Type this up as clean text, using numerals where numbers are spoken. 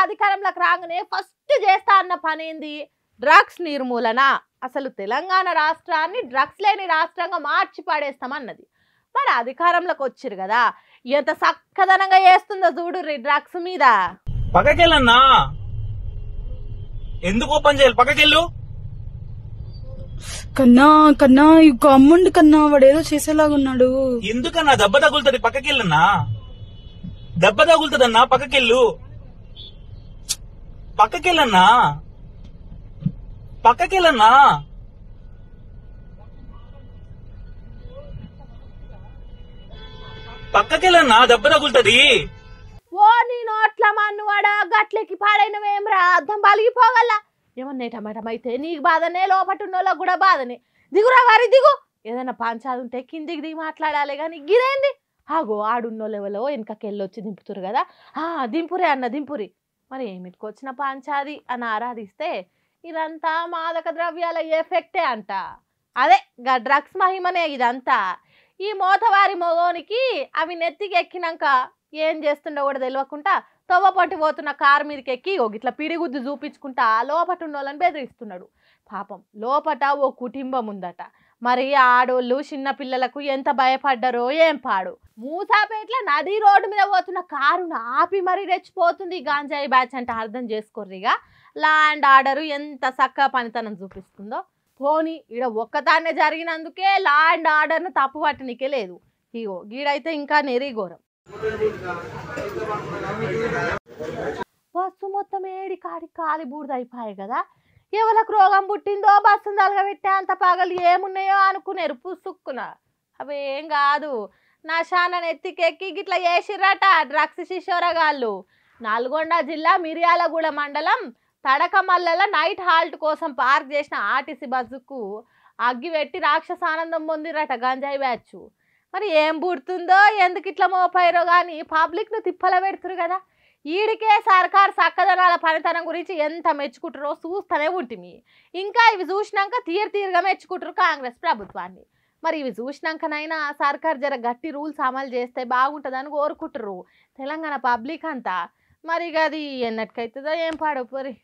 అధికారంలోకి రాగానే ఫస్ట్ చేస్తా అన్న పని ఏంది? డ్రగ్స్ నిర్మూలన. అసలు తెలంగాణ రాష్ట్రాన్ని డ్రగ్స్ లేని రాష్ట్రంగా మార్చి పాడేస్తామన్నది. మరి అధికారంలోకి వచ్చిరు కదా, ఎంత చక్కదనంగా చేస్తుందో చూడు డ్రగ్స్ మీద. పక్కకెళ్ళన్నా, ఎందుకు ఓపెన్ చేయాలి? పక్కకెళ్ళు కన్నా. కన్నా ఇక అమ్ముండి కన్నా, వాడేదో చేసేలాగున్నాడు. ఎందుకన్నా? దెబ్బ తగులుతుంది, పక్కకెళ్ళన్నా. దెబ్బ తగులుతుందన్నా, పక్కకెళ్ళు. పక్కకెళ్ళన్నా, పక్కకెళ్ళన్నా. పక్కకెళ్ళన్నా, దెబ్బ తగులుతుంది. ఓ నీ నోట్ల మన్నువాడా, గట్లకి పాడైనవేమ్రా, అర్థం బలిగిపోగల. ఏమన్నా టమాటమైతే నీకు బాధనే, లోపటున్నోళ్ళకు కూడా బాధనే. దిగురా వారి దిగు. ఏదైనా పంచాది ఉంటే కిందికి దిగి మాట్లాడాలి కానీ గిదేంది? ఆగో ఆడున్నోళ్ళు ఎవరో వెనకకెళ్ళొచ్చి దింపుతురు కదా, దింపురే అన్న దింపురి. మరి ఏమిటికొచ్చిన పంచాది అని ఆరాధిస్తే ఇదంతా మాదక ద్రవ్యాల ఎఫెక్టే అంట. అదే గా డ్రగ్స్ మహిమనే ఇదంతా. ఈ మోతవారి మొగోనికి అవి నెత్తికి ఎక్కినాక ఏం చేస్తుండో కూడా తెలియకుండా తవ్వపట్టి పోతున్న కారు మీదకి ఎక్కి ఇట్లా పిడిగుద్దు చూపించుకుంటా లోపట ఉన్నోళ్ళని బెదిరిస్తున్నాడు. పాపం లోపట ఓ కుటుంబం ఉందట. మరి ఆడోళ్ళు చిన్నపిల్లలకు ఎంత భయపడ్డారో ఏం పాడు. మూసాపేట్ల నది రోడ్డు మీద పోతున్న కారును ఆపి మరీ రెచ్చిపోతుంది గాంజాయి బ్యాచ్ అంటే. అర్థం చేసుకోర్రిగా లా అండ్ ఆర్డర్ ఎంత చక్కగా పనితనం చూపిస్తుందో. పోనీ ఈడ ఒక్కదాన్నే జరిగినందుకే లా అండ్ ఆర్డర్ను తప్పు పట్టనికే లేదు. ఇగో గీడైతే ఇంకా నెరిఘోరం. బస్సు మొత్తం ఏడి కాడి కాలి బూడిదైపోయాయి కదా. ఎవరికి రోగం పుట్టిందో బస్సును తలగబెట్టే అంత పగలు ఏమున్నాయో అనుకునేరు పుసుక్కున. అవేం కాదు, నషాన నెత్తికెక్కి గిట్లా చేసిర్రట డ్రగ్స్ శిశోరగాళ్ళు. నల్గొండ జిల్లా మిర్యాలగూడ మండలం తడకమల్లల నైట్ హాల్ట్ కోసం పార్క్ చేసిన ఆర్టీసీ బస్సుకు అగ్గి పెట్టి రాక్షసానందం పొందిరట గంజాయి బ్యాచ్. మరి ఏం పుడుతుందో ఎందుకు ఇట్లా మోపాయిరో కానీ పబ్లిక్ను తిప్పల పెడుతురు కదా. ఈడికే సర్కార్ చక్కదనాల పనితనం గురించి ఎంత మెచ్చుకుంటారో చూస్తూనే ఉంటుంది. ఇంకా ఇవి చూసినాక తీరుగా మెచ్చుకుంటారు కాంగ్రెస్ ప్రభుత్వాన్ని. మరి ఇవి చూసినాకనైనా సర్కార్ జర గట్టి రూల్స్ అమలు చేస్తే బాగుంటుందని కోరుకుంటారు తెలంగాణ పబ్లిక్ అంతా. మరి అది ఎన్నటికైతుందో ఏం పాడపోరి.